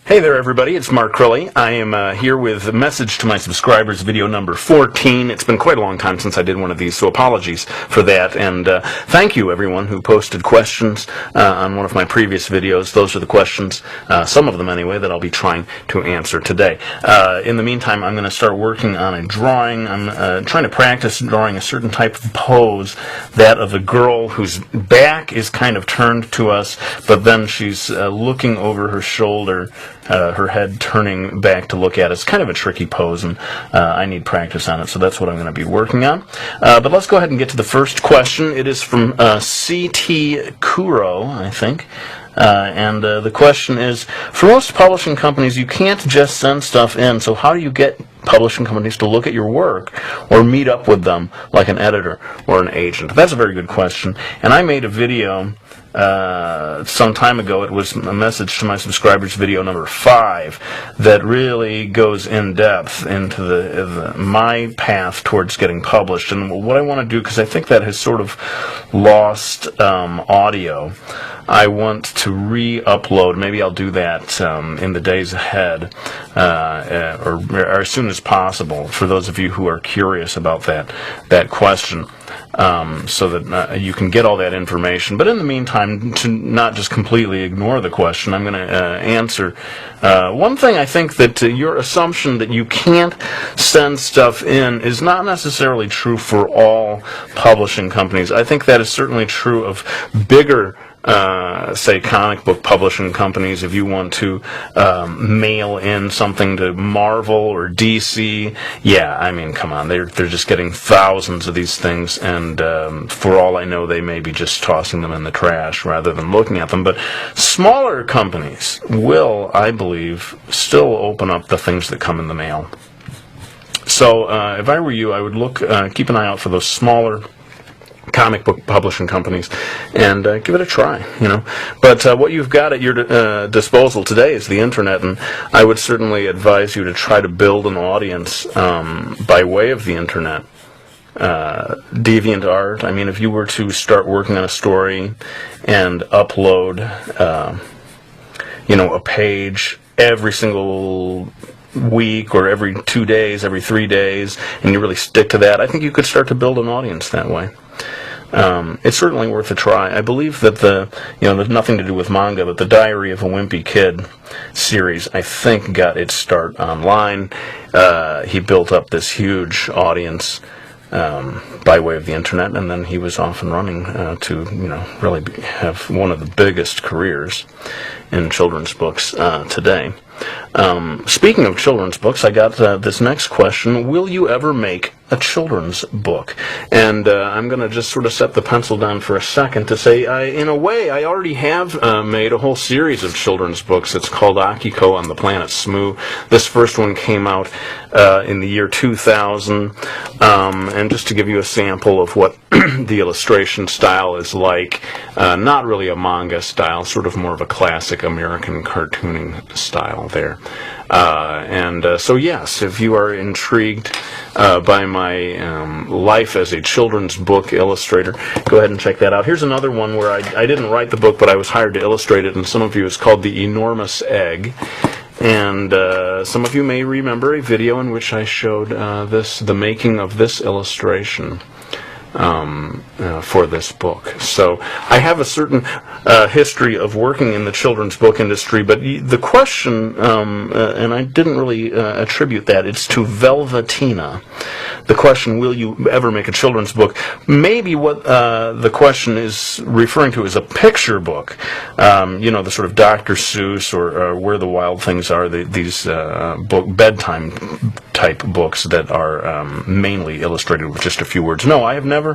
Hey there, everybody. It's Mark Crilley. I am here with a message to my subscribers, video number 14. It's been quite a long time since I did one of these, so apologies for that. And thank you, everyone who posted questions on one of my previous videos. Those are the questions, some of them anyway, that I'll be trying to answer today. In the meantime, I'm going to start working on a drawing. I'm trying to practice drawing a certain type of pose, that of a girl whose back is kind of turned to us, but then she's looking over her shoulder, her head turning back to look at us. It's kind of a tricky pose, and I need practice on it, so that's what I'm going to be working on. But let's go ahead and get to the first question. It is from C.T. Kuro, I think. And the question is, for most publishing companies, you can't just send stuff in, so how do you get publishing companies to look at your work or meet up with them like an editor or an agent? That's a very good question, and I made a video some time ago. It was a message to my subscribers, video number 5, that really goes in depth into my path towards getting published. And what I want to do, because I think that has sort of lost audio, I want to re-upload. Maybe I'll do that in the days ahead, or as soon as possible, for those of you who are curious about that question. So that you can get all that information. But in the meantime, to not just completely ignore the question, I'm going to answer one thing. I think that your assumption that you can't send stuff in is not necessarily true for all publishing companies. I think that is certainly true of bigger say comic book publishing companies. If you want to mail in something to Marvel or DC, yeah, I mean, come on, they're just getting thousands of these things, and for all I know, they may be just tossing them in the trash rather than looking at them. But smaller companies will, I believe, still open up the things that come in the mail. So if I were you, I would keep an eye out for those smaller comic book publishing companies and give it a try, But what you've got at your disposal today is the internet, and I would certainly advise you to try to build an audience by way of the internet. DeviantArt, I mean, if you were to start working on a story and upload a page every single week or every 2 days, every 3 days, and you really stick to that, I think you could start to build an audience that way. It's certainly worth a try. I believe that there's nothing to do with manga, but the Diary of a Wimpy Kid series, I think, got its start online. He built up this huge audience by way of the internet, and then he was off and running to really have one of the biggest careers in children's books today. Speaking of children's books, I got this next question: will you ever make a children's book? And I'm going to just sort of set the pencil down for a second to say, in a way, I already have made a whole series of children's books. It's called Akiko on the Planet Smoo. This first one came out in the year 2000, and just to give you a sample of what the illustration style is like, not really a manga style, sort of more of a classic American cartooning style there. So yes, if you are intrigued by my life as a children's book illustrator, go ahead and check that out. Here's another one where I didn't write the book, but I was hired to illustrate it, and some of you, it's called The Enormous Egg. And some of you may remember a video in which I showed the making of this illustration for this book. So I have a certain history of working in the children's book industry, but the question, and I didn't really attribute that, it's to Velvetina. The question, will you ever make a children's book? Maybe what the question is referring to is a picture book, the sort of Dr. Seuss or Where the Wild Things Are, these bedtime type books that are mainly illustrated with just a few words. No, I have never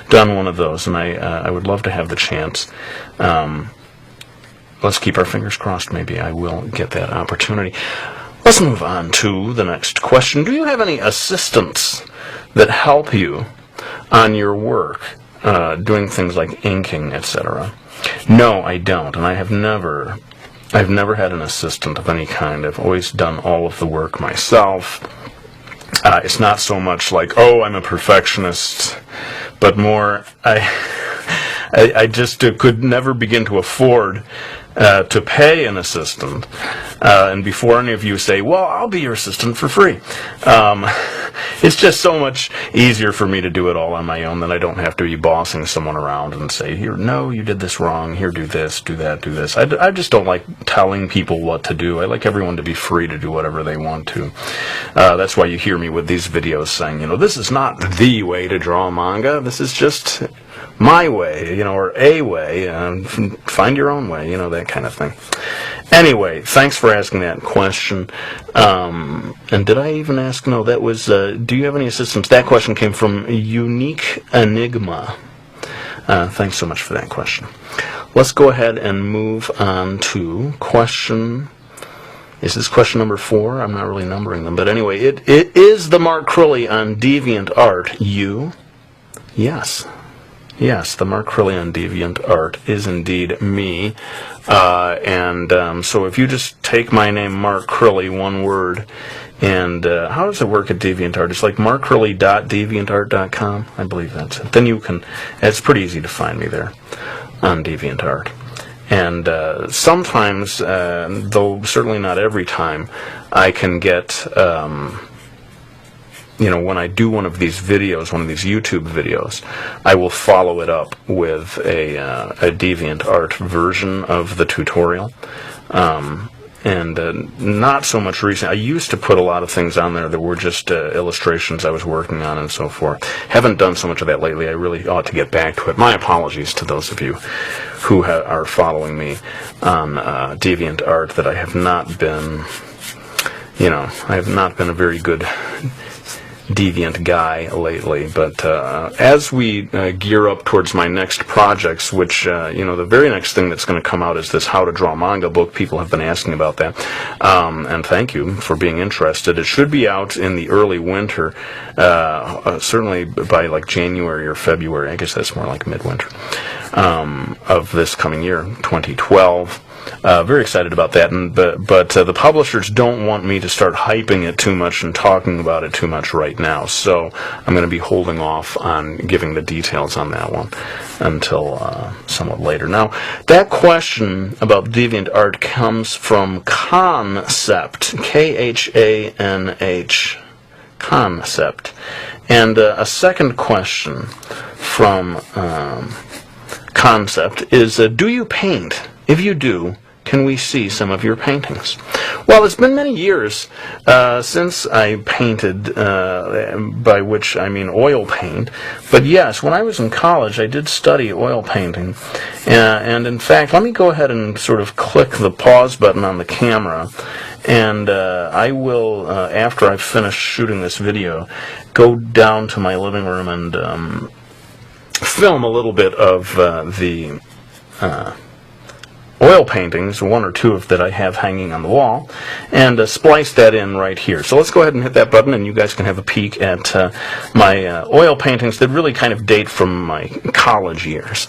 done one of those, and I would love to have the chance. Let's keep our fingers crossed. Maybe I will get that opportunity. Let's move on to the next question. Do you have any assistants that help you on your work, doing things like inking, etc.? No, I don't, and I've never had an assistant of any kind. I've always done all of the work myself. It's not so much like, I'm a perfectionist, but more, I just could never begin to afford to pay an assistant. And before any of you say, well, I'll be your assistant for free. It's just so much easier for me to do it all on my own than I don't have to be bossing someone around and say, here, no, you did this wrong. Here, do this, do that, do this. I just don't like telling people what to do. I like everyone to be free to do whatever they want to. That's why you hear me with these videos saying, this is not the way to draw manga. This is just my way, or a way. Find your own way, that kind of thing. Anyway, thanks for asking that question. And did I even ask? No, that was, do you have any assistance? That question came from Unique Enigma. Thanks so much for that question. Let's go ahead and move on to question. Is this question number 4? I'm not really numbering them. But anyway, it is the Mark Crilley on DeviantArt you? Yes. Yes, the Mark Crilley on DeviantArt is indeed me. So if you just take my name, Mark Crilley, one word, and how does it work at DeviantArt? It's like markcrilley.deviantart.com. I believe that's it. Then it's pretty easy to find me there on DeviantArt. And sometimes, though certainly not every time, I can get... when I do one of these videos, one of these YouTube videos, I will follow it up with a DeviantArt version of the tutorial. Not so much recent. I used to put a lot of things on there that were just illustrations I was working on and so forth. Haven't done so much of that lately. I really ought to get back to it. My apologies to those of you who are following me on DeviantArt that I have not been, I have not been a very good deviant guy lately, but as we gear up towards my next projects, which the very next thing that's going to come out is this How to Draw Manga book. People have been asking about that, and thank you for being interested. It should be out in the early winter, certainly by like January or February. I guess that's more like midwinter of this coming year, 2012. Very excited about that, but the publishers don't want me to start hyping it too much and talking about it too much right now, so I'm going to be holding off on giving the details on that one until somewhat later. Now, that question about DeviantArt comes from Concept, K-H-A-N-H, Concept, and a second question from Concept is, do you paint? If you do, can we see some of your paintings? Well, it's been many years since I painted, by which I mean oil paint. But yes, when I was in college, I did study oil painting. And in fact, let me go ahead and sort of click the pause button on the camera. And I will, after I've finished shooting this video, go down to my living room and film a little bit of the oil paintings, one or two of that I have hanging on the wall, and splice that in right here. So let's go ahead and hit that button, and you guys can have a peek at my oil paintings that really kind of date from my college years.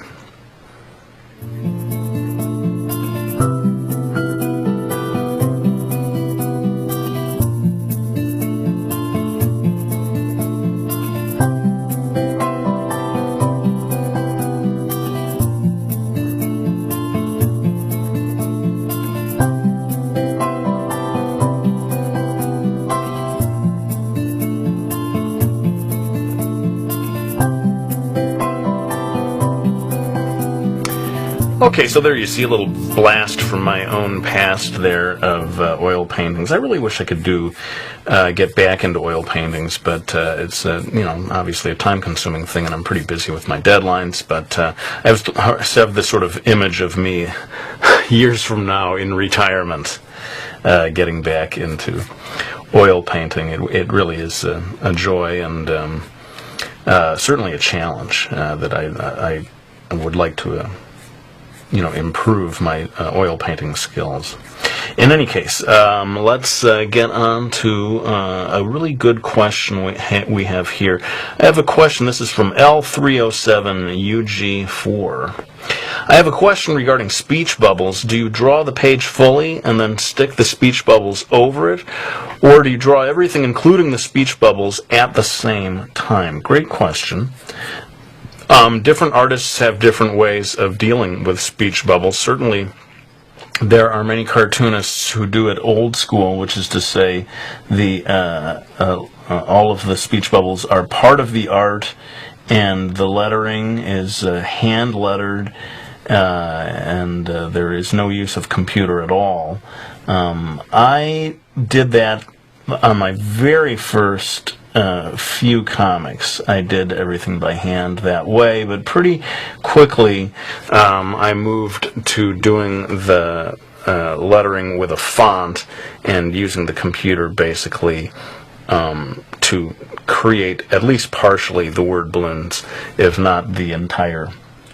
Okay, so there you see a little blast from my own past there of oil paintings. I really wish I could get back into oil paintings, but it's obviously a time-consuming thing, and I'm pretty busy with my deadlines. But I have this sort of image of me years from now in retirement, getting back into oil painting. It really is a joy and certainly a challenge that I would like to. Improve my oil painting skills. In any case, let's get on to a really good question we have here. I have a question. This is from L307UG4. I have a question regarding speech bubbles. Do you draw the page fully and then stick the speech bubbles over it? Or do you draw everything, including the speech bubbles, at the same time? Great question. Different artists have different ways of dealing with speech bubbles. Certainly, there are many cartoonists who do it old school, which is to say, all of the speech bubbles are part of the art, and the lettering is hand lettered, and there is no use of computer at all. I did that on my very first few comics. I did everything by hand that way, but pretty quickly I moved to doing the lettering with a font and using the computer basically to create at least partially the word balloons, if not the entire,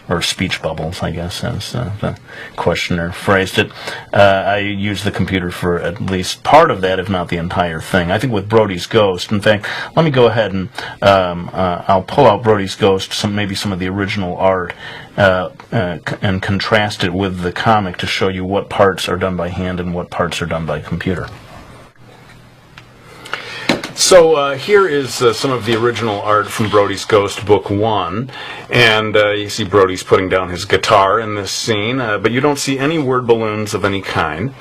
or speech bubbles, I guess, as the questioner phrased it. I used the computer for at least part of that, if not the entire thing. I think with Brody's Ghost, in fact, let me go ahead and I'll pull out Brody's Ghost, maybe some of the original art, and contrast it with the comic to show you what parts are done by hand and what parts are done by computer. So here is some of the original art from Brody's Ghost, Book 1, and you see Brody's putting down his guitar in this scene, but you don't see any word balloons of any kind.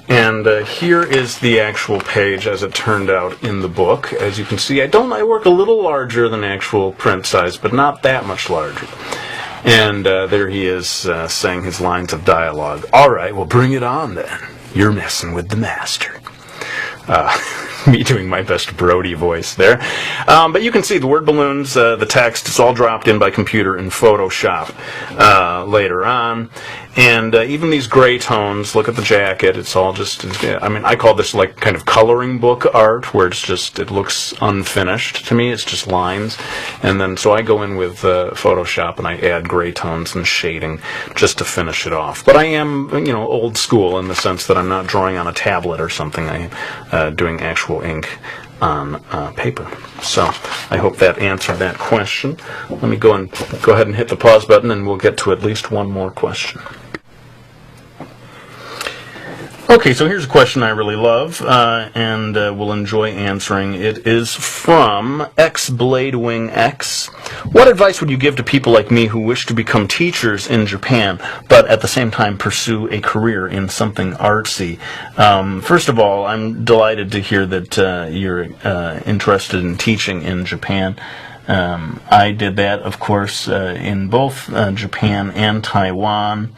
And here is the actual page as it turned out in the book. As you can see, I work a little larger than actual print size, but not that much larger. And there he is saying his lines of dialogue. All right, well, bring it on then. You're messing with the master. Me doing my best Brody voice there. But you can see the word balloons, the text, it's all dropped in by computer in Photoshop later on. And even these gray tones, look at the jacket, it's all just, I call this like kind of coloring book art, where it looks unfinished to me, it's just lines. And then, so I go in with Photoshop and I add gray tones and shading just to finish it off. But I am, old school in the sense that I'm not drawing on a tablet or something, I'm doing actual ink on paper. So I hope that answered that question. Let me go ahead and hit the pause button, and we'll get to at least one more question. Okay, so here's a question I really love, and will enjoy answering. It is from X-Bladewing-X. What advice would you give to people like me who wish to become teachers in Japan, but at the same time pursue a career in something artsy? First of all, I'm delighted to hear that you're interested in teaching in Japan. I did that, of course, in both Japan and Taiwan.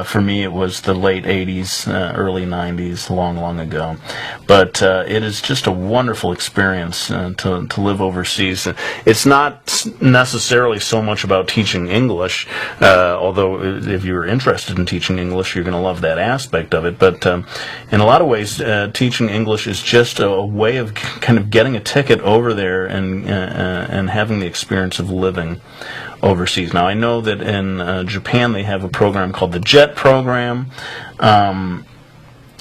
For me, it was the late 80s, early 90s, long ago. But it is just a wonderful experience to live overseas. It's not necessarily so much about teaching English, although if you're interested in teaching English, you're going to love that aspect of it. But in a lot of ways, teaching English is just a way of kind of getting a ticket over there and having the experience of living overseas. Now, I know that in Japan they have a program called the JET program.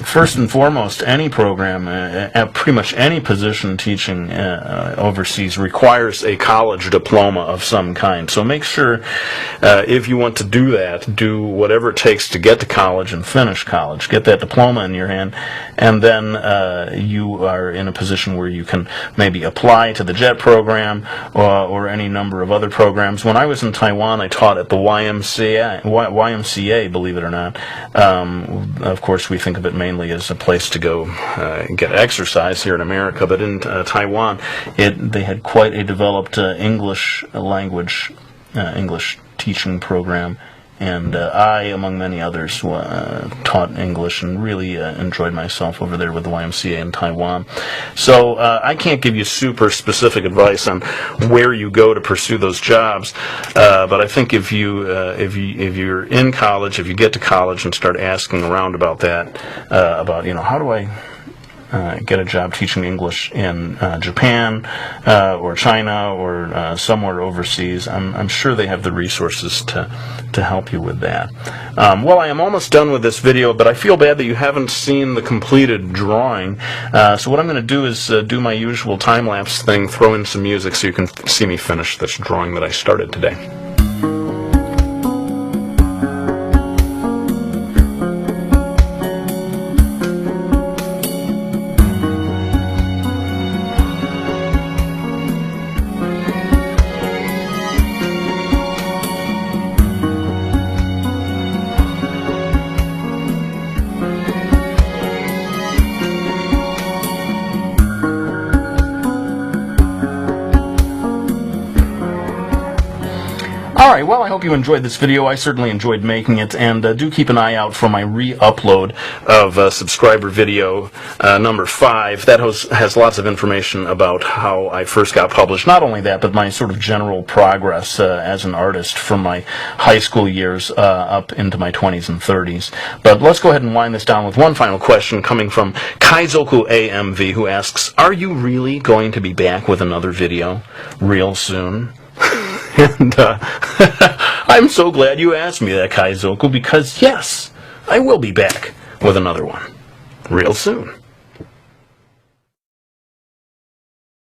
First and foremost, any program, at pretty much any position teaching overseas requires a college diploma of some kind. So make sure, if you want to do that, do whatever it takes to get to college and finish college. Get that diploma in your hand, and then you are in a position where you can maybe apply to the JET program or any number of other programs. When I was in Taiwan, I taught at the YMCA, believe it or not. Of course, we think of it mainly as a place to go get exercise here in America, but in Taiwan, they had quite a developed English language, English teaching program, and I, among many others, taught English and really enjoyed myself over there with the YMCA in Taiwan. So I can't give you super specific advice on where you go to pursue those jobs, but I think if you're in college, if you get to college and start asking around about that, about how do I get a job teaching English in Japan or China or somewhere overseas, I'm sure they have the resources to help you with that. Well, I am almost done with this video, but I feel bad that you haven't seen the completed drawing. So what I'm going to do is do my usual time-lapse thing, throw in some music so you can see me finish this drawing that I started today. Alright, well, I hope you enjoyed this video. I certainly enjoyed making it, and do keep an eye out for my re-upload of subscriber video number 5. That has lots of information about how I first got published. Not only that, but my sort of general progress as an artist from my high school years up into my 20s and 30s. But let's go ahead and wind this down with one final question coming from Kaizoku AMV, who asks, are you really going to be back with another video real soon? And I'm so glad you asked me that, Kaizoku, because yes, I will be back with another one real soon.